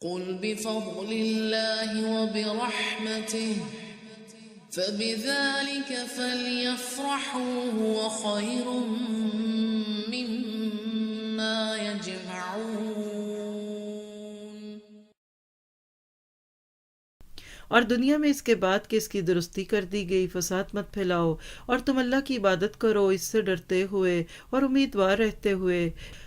قل بفضل الله وبرحمته فبذلك فليفرحوا هو خير مما يجمعون۔ اور دنیا میں اس کے بعد کہ اس کی درستی کر دی گئی فساد مت پھیلاؤ، اور تم اللہ کی عبادت کرو اس سے ڈرتے ہوئے اور امیدوار رہتے ہوئے۔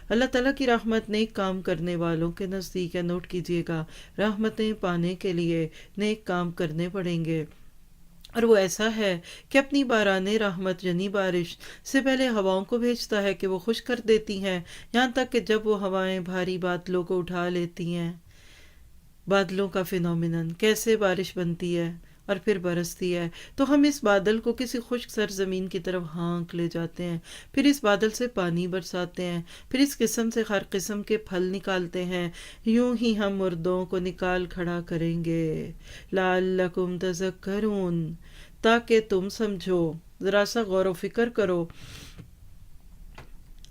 اللہ تعالیٰ کی رحمت نیک کام کرنے والوں کے نزدیک ہے۔ نوٹ کیجئے گا، رحمتیں پانے کے لیے نیک کام کرنے پڑیں گے، اور وہ ایسا ہے کہ اپنی باران رحمت یعنی بارش سے پہلے ہواؤں کو بھیجتا ہے کہ وہ خشک کر دیتی ہیں، یہاں تک کہ جب وہ ہوائیں بھاری بادلوں کو اٹھا لیتی ہیں۔ بادلوں کا فینومینن، کیسے بارش بنتی ہے اور پھر برستی ہے، تو ہم اس بادل کو کسی خشک سرزمین کی طرف ہانک لے جاتے ہیں، پھر اس بادل سے پانی برساتے ہیں، پھر اس قسم سے ہر قسم کے پھل نکالتے ہیں، یوں ہی ہم مردوں کو نکال کھڑا کریں گے۔ لعلکم تذکرون، تاکہ تم سمجھو، ذرا سا غور و فکر کرو۔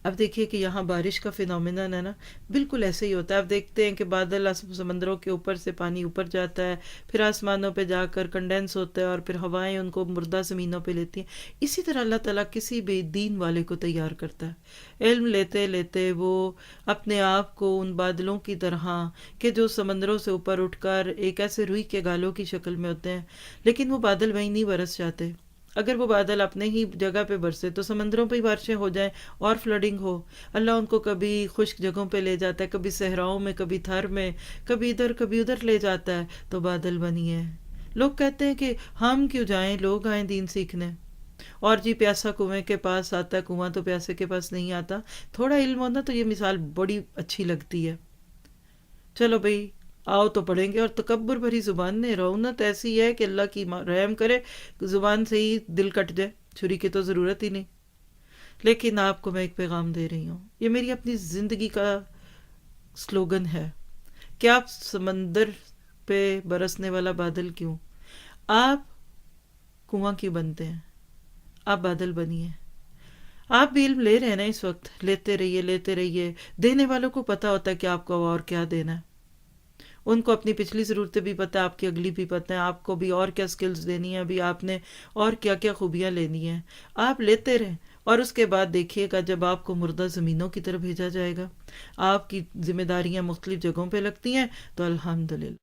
اب دیکھیے کہ یہاں بارش کا فینومینن ہے نا، بالکل ایسے ہی ہوتا ہے۔ اب دیکھتے ہیں کہ بادل سمندروں کے اوپر سے پانی اوپر جاتا ہے، پھر آسمانوں پہ جا کر کنڈینس ہوتا ہے، اور پھر ہوائیں ان کو مردہ زمینوں پہ لیتی ہیں۔ اسی طرح اللہ تعالیٰ کسی بھی دین والے کو تیار کرتا ہے۔ علم لیتے لیتے وہ اپنے آپ کو ان بادلوں کی طرح کہ جو سمندروں سے اوپر اٹھ کر ایک ایسے روئی کے گالوں کی شکل میں ہوتے ہیں، لیکن وہ بادل وہیں نہیں برس جاتے۔ اگر وہ بادل اپنے ہی جگہ پہ برسے تو سمندروں پہ ہی بارشیں ہو جائیں اور فلڈنگ ہو۔ اللہ ان کو کبھی خشک جگہوں پہ لے جاتا ہے، کبھی صحراؤں میں، کبھی تھر میں، کبھی ادھر لے جاتا ہے، تو بادل بنی ہے۔ لوگ کہتے ہیں کہ ہم کیوں جائیں، لوگ آئیں دین سیکھنے۔ اور جی پیاسا کنویں کے پاس آتا ہے، کنواں تو پیاسے کے پاس نہیں آتا۔ تھوڑا علم ہونا تو یہ مثال بڑی اچھی لگتی ہے۔ چلو بھئی آؤ تو پڑھیں گے۔ اور تکبر بھری زبان نے رونت ایسی ہے کہ اللہ کی رحم کرے زبان سے ہی دل کٹ جائے، چھری کی تو ضرورت ہی نہیں۔ لیکن آپ کو میں ایک پیغام دے رہی ہوں، یہ میری اپنی زندگی کا سلوگن ہے کہ آپ سمندر پہ برسنے والا بادل کیوں، آپ کنواں کیوں بنتے ہیں، آپ بادل بنیے۔ آپ بھی علم لے رہے ہیں نا اس وقت، لیتے رہیے۔ دینے والوں کو پتا ہوتا ہے کہ آپ کو اور کیا دینا ہے، ان کو اپنی پچھلی ضرورتیں بھی پتہ ہے، آپ کی اگلی بھی پتہ ہے، آپ کو بھی اور کیا سکلز دینی ہیں، ابھی آپ نے اور کیا کیا خوبیاں لینی ہیں۔ آپ لیتے رہیں، اور اس کے بعد دیکھیے گا جب آپ کو مردہ زمینوں کی طرف بھیجا جائے گا، آپ کی ذمہ داریاں مختلف جگہوں پہ لگتی ہیں، تو الحمدللہ